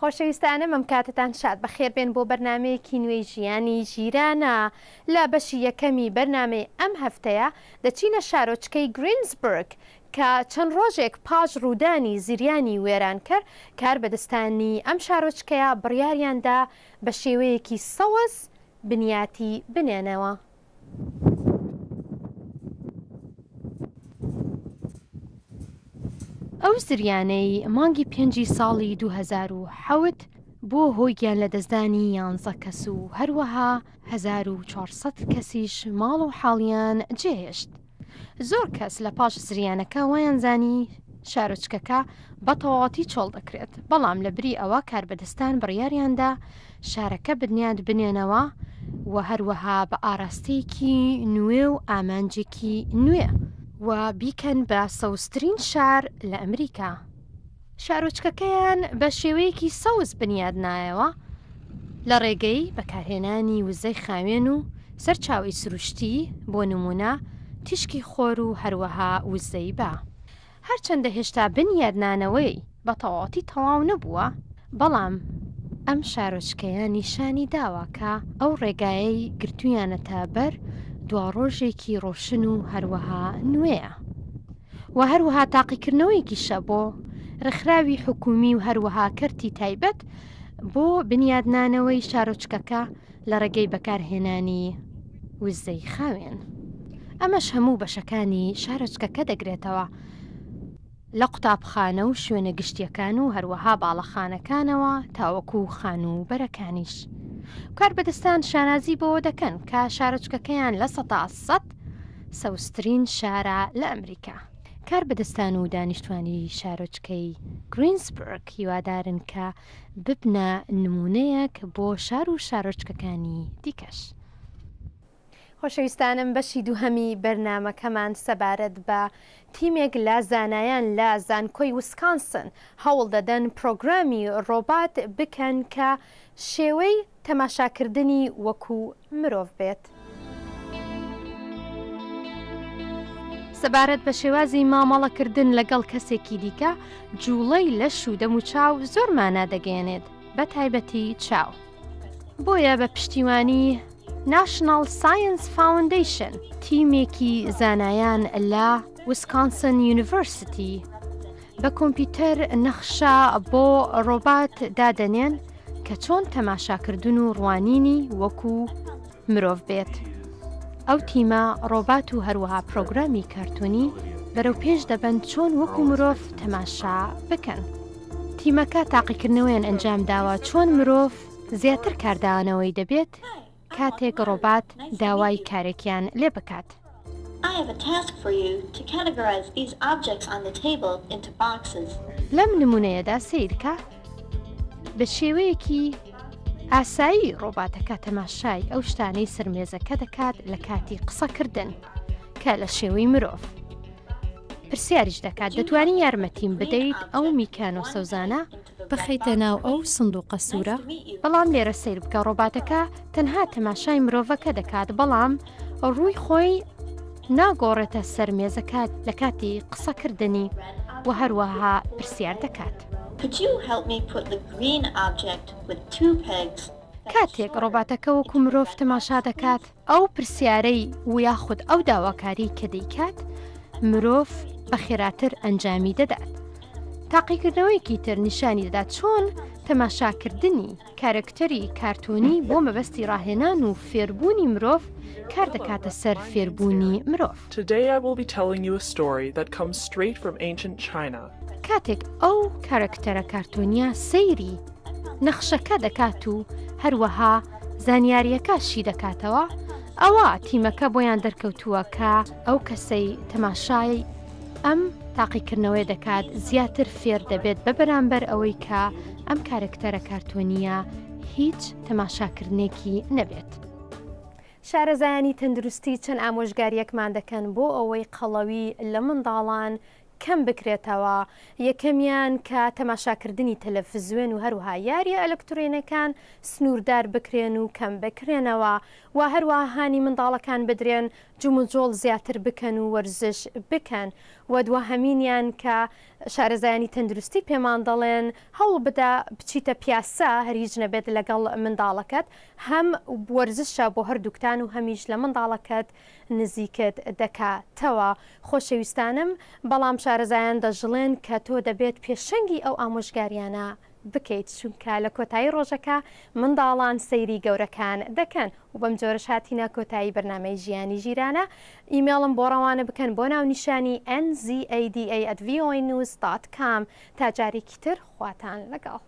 خۆشەویستانە مەمکاتتان شاد بەخێربێن بۆ بەرنامەیەکی نوێی ژیانی ژیرانە لە بەشی یەکەمی بەرنامەی ئەم هەفتەیە دەچینە شارۆچکەی گرینسبرگ کە چەند ڕۆژێک پاش ڕوودانی زیریانی وێران کرد کار بەدەستانی ئەم شارۆچکەیە بڕیاریاندا بە شێوەیەکی سەوز بنیاتی بنێنەوە. ئەو زریانەی مانگی 5 ساڵی 2007 بۆ هۆی گیان لە دەستدانی 11 کەس و هەروەها 1400 کەسیش ماڵ و حاڵیان جێهێشت. زۆر کەس لە پاش زریانەکە وایان زانی شارۆچکەکە بە تەواوەتی چۆڵ دەکرێت، بەڵام لە بری ئەوە کاربەدەستان بڕیاریاندا شارەکە بنیاد بنێنەوە و هەروەها بە ئاراستەیەکی نوێ و ئامانجێکی نوێ و بیکەن بە سەوزترین شار لە ئەمریکا. شارۆچکەکەیان بە شێوەیەکی سەوز بنیاد نایەوە لە ڕێگەی بەکارهێنانی وزەی خاوێن و سەرچاوی سروشتی بۆ نمونە تیشکی خۆر و هەروەها وزەی با. هەرچەندە هێشتا بنیادنانەوەی بە تەواوەتی تەواو نەبووە، بەڵام ئەم شارۆچکەیە نیشانی داوە کە ئەو ڕێگایەی گرتویانەتە بەر دواڕۆژێکی ڕۆشن و هەروەها نوێیە و هەروەها تاقیکردنەوەیەکیشە بۆ ڕێکخراوی حکومی و هەروەها کەرتی تایبەت بۆ بنیادنانەوەی شارۆچکەکە لە ڕێگەی بەکارهێنانی وزەی خاوێن. ئەمەش هەموو بەشەکانی شارۆچکەکە دەگرێتەوە لە قوتابخانە و شوێنە گشتیەکان و هەروەها باڵەخانەکانەوە تاوەکو خانوبەرەکانیش. کاربەدەستان شانازی بۆ دەکەن کە شارۆچکەکەیان لە 100% سەوزترین شارە لە ئەمریکا. کاربەدەستان و دانیشتوانی شارۆچکەی گرینسبرگ هیوادارن کە ببنە نمونەیەک بۆ شار و شارۆچکەکانی دیکەش. خۆشەویستانم بەشی دووهەمی بەرنامەکەمان سەبارەت بە تیمێک لە زانایان لە زانکۆی ویسکانسن هەوڵ دەدەن پرۆگرامی ڕۆبات بکەن کە شێوەی تەماشاکردنی وەکو مرۆڤ بێت. سەبارەت بە شێوازی مامەڵەکردن لەگەڵ کەسێکی دیکە جوڵەی لەش و دەم و چاو زۆر مانا دەگەێنێت، بە تایبەتی چاو. بۆیە بە پشتیوانی National Science Foundation تیمێکی زانایان لە ویسکانسن یونیڤرسیتی بە کۆمپیوتەر نەخشە بۆ ڕۆبات دادەنێن کە چۆن تەماشاکردن و ڕوانینی وەکو مرۆڤ بێت. ئەو تیمە ڕۆبات و هەروەها پرۆگرامی کارتونی بەرەو پێش دەبن چۆن وەکو مرۆڤ تەماشا بکەن. تیمەکە تاقیکردنەوەیان ئەنجام داوە چۆن مرۆڤ زیاتر کاردانەوەی دەبێت کاتێک ڕۆبات داوای کارێکیان لێ بکات. لەم نمونەیەدا سیرکە بە شێوەیەکی ئاسایی ڕۆباتەکە تەماشای ئەو شتانەی سەرمێزەکە دەکات لە کاتی قسەکردن کە لە شێوەی مرۆڤ. پرسیاریش دەکات دەتوانین یارمەتیم بدەیت ئەو میکانۆ سەوزانە بخەیتە ناو ئەو سندوقە سوورە؟ بەڵام لێرە سیر بکە ڕۆباتەکە تەنها تەماشای مرۆڤەکە دەکات، بەڵام ڕووی خۆی ناگۆڕێتە سەرمێزەکە لە کاتی قسەکردنی و هەروەها پرسیار دەکات. کاتێک ڕۆباتەکە وەکو مرۆڤ تەماشا دەکات ئەو پرسیارەی و یاخود ئەو داواکاری کە دەیکات مرۆڤ بە خێراتر ئەنجامی دەدات. تاقیکردنەوەیەکی تر نیشانی دەدات چۆن تەماشاکردنی کارکتەری کارتۆنی بۆ مەبەستی ڕاهێنان و فێربوونی مرۆڤ کار دەکاتە سەر فێربوونی مرۆڤ. کاتێک ئەو کارکتەرە کارتۆنیە سەیری نەخشەکە دەکات و هەروەها زانیاریەکەشی دەکاتەوە، ئەوە تیمەکە بۆیان دەرکەوتووە کە ئەو کەسەی تەماشای ئەم تاقیکردنەوەی دەکات زیاتر فێر دەبێت بە بەرامبەر ئەوەی کە ئەم کارکتەرە کارتۆنیە هیچ تەماشاکردنێکی نەبێت. شارەزایانی تەندروستی چەند ئامۆژگاریەکمان دەکەن بۆ ئەوەی قەڵەوی لە منداڵان کەم بکرێتەوە. یەکەمیان کە تەماشاکردنی تەلەڤیزیۆن و هەروەها یاریە ئەلکترۆنیەکان سنووردار بکرێن و کەم بکرێنەوە و هەروەها هانی منداڵەکان بدرێن جوم و جۆڵ زیاتر بکەن و وەرزش بکەن و دووەهەمینیان کە شارەزایانی تەندروستی پێمان دەڵێن هەوڵ بدە بچیتە پیاسە هەریج نەبێت لەگەڵ منداڵەکەت هەم وەرزشە بۆ هەردووکتان و هەمیش لە منداڵەکەت نزیکت دەکاتەوە. خۆشەویستانم بەڵام شارەزایان دەژڵێن کە تۆ دەبێت پێشەنگی ئەو ئامۆژگاریانە بکەیت چونکە لە کۆتایی ڕۆژەکە منداڵان سەیری گەورەکان دەکەن و بەم جۆرەش هاتینە کۆتایی بەرنامەی ژیانی ژیرانە. ئیمێڵم بۆ ڕەوانە بکەن بۆ ناونیشانی nzada@voanews.com تا جارێکی تر خواتان لەگەڵ.